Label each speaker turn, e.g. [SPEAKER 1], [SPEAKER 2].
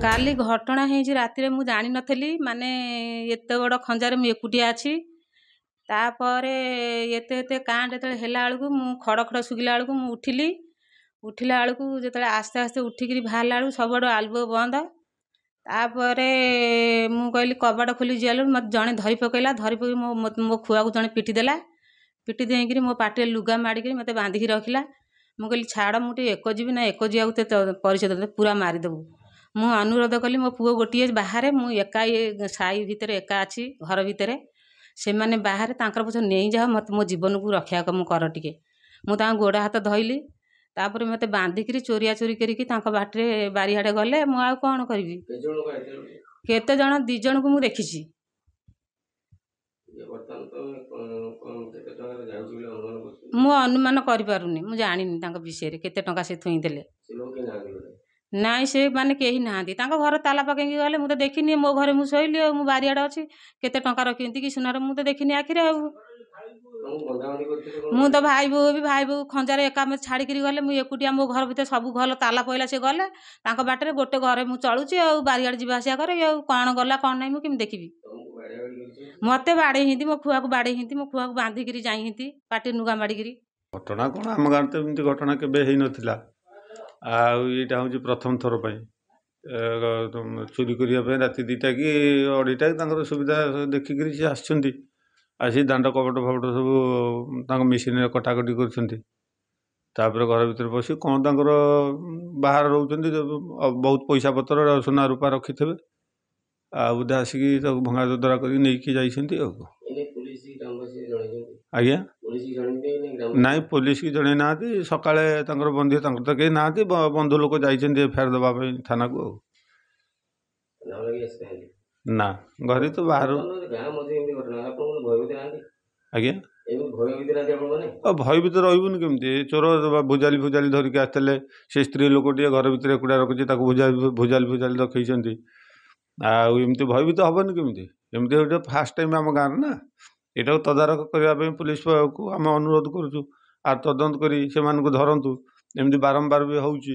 [SPEAKER 1] କାଲି ଘଟଣା ହେଇଛି ରାତିରେ ମୁଁ ଜାଣିନଥିଲି ମାନେ ଏତେ ବଡ଼ ଖଞ୍ଜାରେ ମୁଁ ଏକୁଟିଆ ଅଛି। ତାପରେ ଏତେ ଏତେ କାଣ୍ଡ ଯେତେବେଳେ ହେଲା ବେଳକୁ ମୁଁ ଖଡ଼ ଖଡ଼ ଶୁଭିଲା ବେଳକୁ ମୁଁ ଉଠିଲା ବେଳକୁ ଯେତେବେଳେ ଆସ୍ତେ ଆସ୍ତେ ଉଠିକିରି ବାହାରିଲା ବେଳକୁ ସବୁଆଡ଼ୁ ଆଲୁଅ ବନ୍ଦ। ତାପରେ ମୁଁ କହିଲି କବାଟ ଖୋଲି ଯିବାଲୁ ମୋତେ ଜଣେ ଧରି ପକେଇଲା, ଧରି ପକେଇ ମୋ ଖୁଆକୁ ଜଣେ ପିଟି ଦେଲା। ପିଟି ଦେଇକିରି ମୋ ପାଟିରେ ଲୁଗା ମାଡ଼ିକିରି ମୋତେ ବାନ୍ଧିକି ରଖିଲା। ମୁଁ କହିଲି ଛାଡ଼ ମୁଁ ଟିକେ ଏକ ଯିବି ନା, ଏକ ଯିବାକୁ ତ ପରିଚୟ ଦେଲେ ପୁରା ମାରିଦେବୁ। ମୁଁ ଅନୁରୋଧ କଲି ମୋ ପୁଅ ଗୋଟିଏ ବାହାରେ, ମୁଁ ଏକା ଏ ସାହି ଭିତରେ ଏକା ଅଛି ଘର ଭିତରେ, ସେମାନେ ବାହାରେ ତାଙ୍କର ପଛେ ନେଇଯାଅ ମୋତେ ମୋ ଜୀବନକୁ ରକ୍ଷା ମୁଁ କର ଟିକେ। ମୁଁ ତାଙ୍କ ଗୋଡ଼ ହାତ ଧଇଲି, ତାପରେ ମୋତେ ବାନ୍ଧିକିରି ଚୋରିଆ ଚୋରି କରିକି ତାଙ୍କ ବାଟରେ ବାରିଆଡ଼େ ଗଲେ। ମୁଁ ଆଉ କ'ଣ କରିବି? କେତେ ଜଣ 2 ଜଣଙ୍କୁ ମୁଁ ଦେଖିଛି। ମୁଁ ଅନୁମାନ କରିପାରୁନି, ମୁଁ ଜାଣିନି ତାଙ୍କ ବିଷୟରେ କେତେ ଟଙ୍କା ସେ ଥୁଇଁଥିଲେ। ନାଇଁ ସେ ମାନେ କେହି ନାହାନ୍ତି, ତାଙ୍କ ଘର ତାଲା ପକେଇକି ଗଲେ। ମୁଁ ତ ଦେଖିନି, ମୋ ଘରେ ମୁଁ ଶୋଇଲି ଆଉ, ମୁଁ ବାରିଆଡ଼େ ଅଛି। କେତେ ଟଙ୍କା ରଖିନ୍ତି କି ସୁନାର ମୁଁ ତ ଦେଖିନି ଆଖିରେ ଆଉ। ମୁଁ ତ ଭାଇ ବୋଉ ଖଞ୍ଜାରେ ଏକା ମୋତେ ଛାଡ଼ିକିରି ଗଲେ। ମୁଁ ଏକୁଟିଆ ମୋ ଘର ଭିତରେ ସବୁ ଘର ତାଲା ପଇଲା, ସେ ଗଲେ ତାଙ୍କ ବାଟରେ। ଗୋଟେ ଘରେ ମୁଁ ଚଳୁଛି ଆଉ, ବାରିଆଡ଼େ ଯିବା ଆସିବା କରେ ଆଉ, କ'ଣ ଗଲା କ'ଣ ନାହିଁ ମୁଁ କେମିତି ଦେଖିବି? ମୋତେ ବାଡ଼େଇ ହିନ୍ତି, ମୋ ଛୁଆକୁ ବାଡ଼େଇ ହିନ୍ତି, ମୋ ଛୁଆକୁ ବାନ୍ଧିକିରି ଯାଇ ହିନ୍ତି ପାଟିରେ ଲୁଗା ମାଡ଼ିକିରି।
[SPEAKER 2] ଘଟଣା କ'ଣ, ଆମ ଗାଁରେ ତ ଏମିତି ଘଟଣା କେବେ ହେଇନଥିଲା। ଆଉ ଏଇଟା ହେଉଛି ପ୍ରଥମ ଥର ପାଇଁ ଚୋରି କରିବା ପାଇଁ ରାତି 2ଟା କି 2:30 ତାଙ୍କର ସୁବିଧା ଦେଖିକିରି ସେ ଆସିଛନ୍ତି। ଆସି ଦାଣ୍ଡ କବାଟ ଫବାଟ ସବୁ ତାଙ୍କ ମେସିନରେ କଟାକଟି କରୁଛନ୍ତି। ତାପରେ ଘର ଭିତରେ ପଶି କ'ଣ ତାଙ୍କର ବାହାରେ ରହୁଛନ୍ତି, ବହୁତ ପଇସା ପତ୍ର ସୁନା ରୂପା ରଖିଥିବେ, ଆଉ ବୋଧେ ଆସିକି ତାକୁ ଭଙ୍ଗା ଚୋଦରା କରିକି ନେଇକି ଯାଇଛନ୍ତି ଆଉ। ଆଜ୍ଞା ନାଇଁ, ପୋଲିସକି ଜଣେଇ ନାହାନ୍ତି। ସକାଳେ ତାଙ୍କର ବନ୍ଧୁ, ତାଙ୍କର ତ କେହି ନାହାନ୍ତି, ବନ୍ଧୁ ଲୋକ ଯାଇଛନ୍ତି ଏଫଆଇଆର ଦେବା ପାଇଁ ଥାନାକୁ ଆଉ। ନା, ଘରେ ତ ବାହାରୁ। ଆଜ୍ଞା, ଭୟଭୀତ ରହିବୁନି କେମିତି? ଚୋର ଭୁଜାଲି ଧରିକି ଆସିଥିଲେ। ସେ ସ୍ତ୍ରୀ ଲୋକଟିଏ ଘର ଭିତରେ ଏକୁଟିଆ ରଖିଛି, ତାକୁ ଭୁଜାଲି ରଖେଇଛନ୍ତି। ଆଉ ଏମିତି ଭୟଭୀତ ହବନି କେମିତି? ଏମିତି ଗୋଟେ ଫାଷ୍ଟ ଟାଇମ୍ ଆମ ଗାଁରେ ନା। ଏଇଟାକୁ ତଦାରଖ କରିବା ପାଇଁ ପୁଲିସକୁ ଆମେ ଅନୁରୋଧ କରୁଛୁ। ଆଉ ତଦନ୍ତ କରି ସେମାନଙ୍କୁ ଧରନ୍ତୁ। ଏମିତି ବାରମ୍ବାର ବି ହେଉଛି।